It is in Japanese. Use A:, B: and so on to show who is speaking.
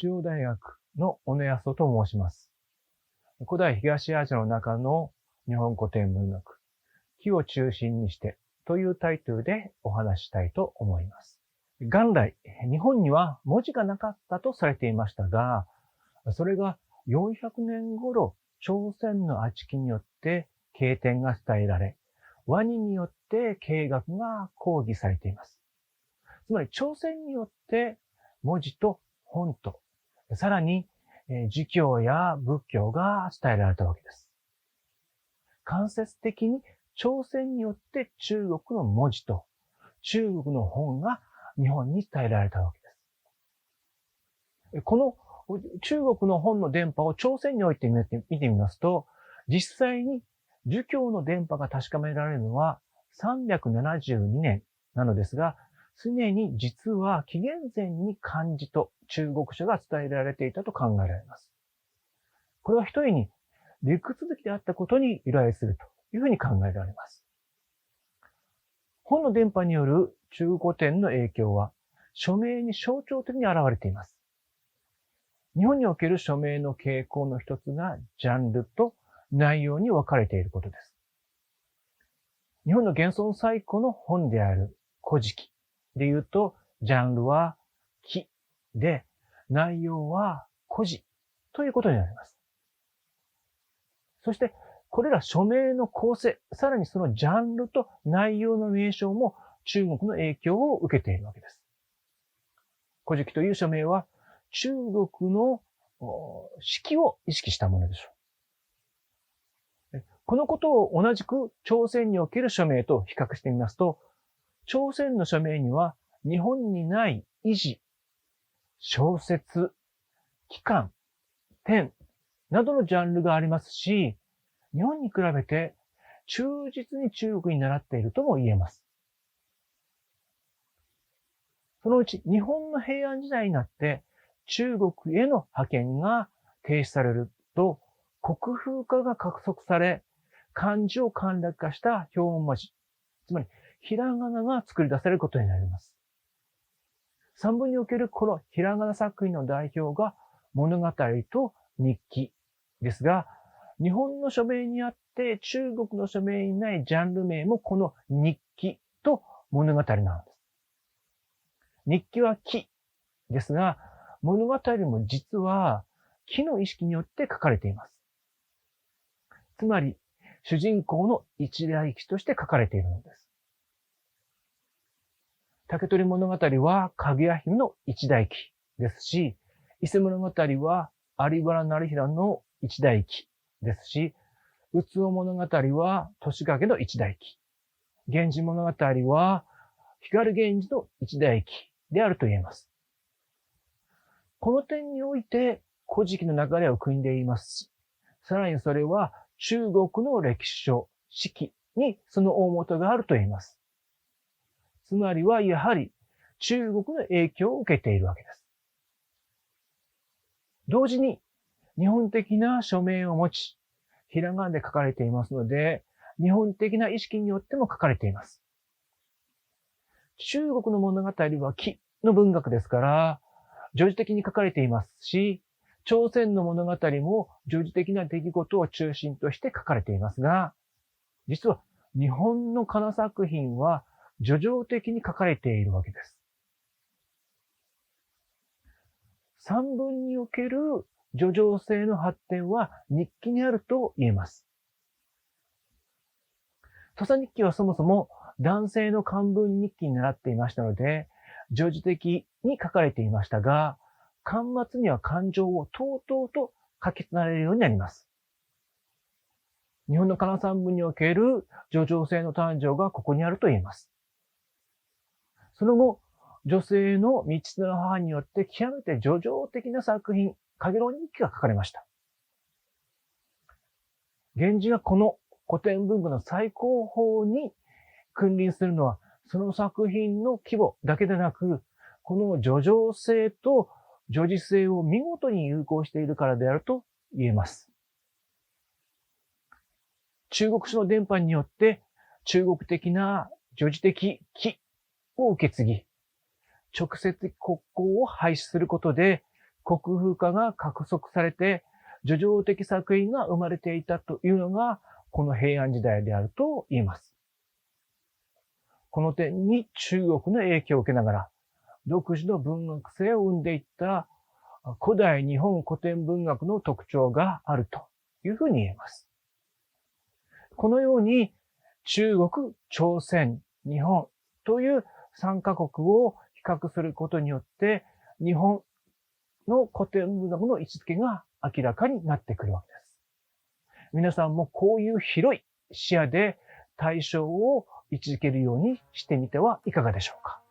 A: 中央大学の小野康夫と申します。古代東アジアの中の日本古典文学、紀を中心にしてというタイトルでお話ししたいと思います。元来、日本には文字がなかったとされていましたが、それが400年頃、朝鮮のあちきによって経典が伝えられ、倭人によって経学が講義されています。つまり朝鮮によって文字と本と、さらに儒教や仏教が伝えられたわけです。間接的に朝鮮によって中国の文字と中国の本が日本に伝えられたわけです。この中国の本の伝播を朝鮮において見てみますと、実際に儒教の伝播が確かめられるのは372年なのですが、すでに実は紀元前に漢字と中国書が伝えられていたと考えられます。これは一重に陸続きであったことに由来するというふうに考えられます。本の伝播による中国古典の影響は署名に象徴的に現れています。日本における署名の傾向の一つがジャンルと内容に分かれていることです。日本の現存最古の本である古事記でいうと、ジャンルは記で、内容は古事ということになります。そして、これら署名の構成、さらにそのジャンルと内容の名称も中国の影響を受けているわけです。古事記という署名は中国の四季を意識したものでしょう。このことを同じく朝鮮における署名と比較してみますと、朝鮮の署名には日本にない偉事、小説、期間、典などのジャンルがありますし、日本に比べて忠実に中国に習っているとも言えます。そのうち日本の平安時代になって中国への派遣が停止されると国風化が加速され、漢字を簡略化した標文文字、つまりひらがなが作り出されることになります。三文におけるこのひらがな作品の代表が物語と日記ですが、日本の署名にあって中国の署名にないジャンル名もこの日記と物語なんです。日記は記ですが、物語も実は記の意識によって書かれています。つまり、主人公の一代記として書かれているのです。竹取物語はかぐや姫の一代記ですし、伊勢物語は有原成平の一代記ですし、宇津尾物語は年影の一代記、源氏物語は光源氏の一代記であると言えます。この点において古事記の流れを組んでいますし、さらにそれは中国の歴史書、史記にその大元があると言えます。つまりはやはり中国の影響を受けているわけです。同時に日本的な署名を持ち、ひらがなで書かれていますので、日本的な意識によっても書かれています。中国の物語は記の文学ですから、叙事的に書かれていますし、朝鮮の物語も叙事的な出来事を中心として書かれていますが、実は日本の仮名作品は叙情的に書かれているわけです。三文における叙情性の発展は日記にあると言えます。土佐日記はそもそも男性の漢文日記に習っていましたので、叙事的に書かれていましたが、巻末には感情をとうとうと書き連ねるようになります。日本の仮名三文における叙情性の誕生がここにあると言えます。その後、女性の道綱の母によって極めて叙情的な作品、かげろう日記が書かれました。源氏がこの古典文学の最高峰に君臨するのは、その作品の規模だけでなく、この叙情性と叙事性を見事に融合しているからであると言えます。中国書の伝播によって中国的な叙事的記を受け継ぎ、直接的国交を廃止することで国風化が加速されて、叙情的作品が生まれていたというのが、この平安時代であると言います。この点に中国の影響を受けながら、独自の文学性を生んでいった古代日本古典文学の特徴があるというふうに言えます。このように中国、朝鮮、日本という3カ国を比較することによって、日本の古典文学の位置づけが明らかになってくるわけです。皆さんもこういう広い視野で対象を位置づけるようにしてみてはいかがでしょうか。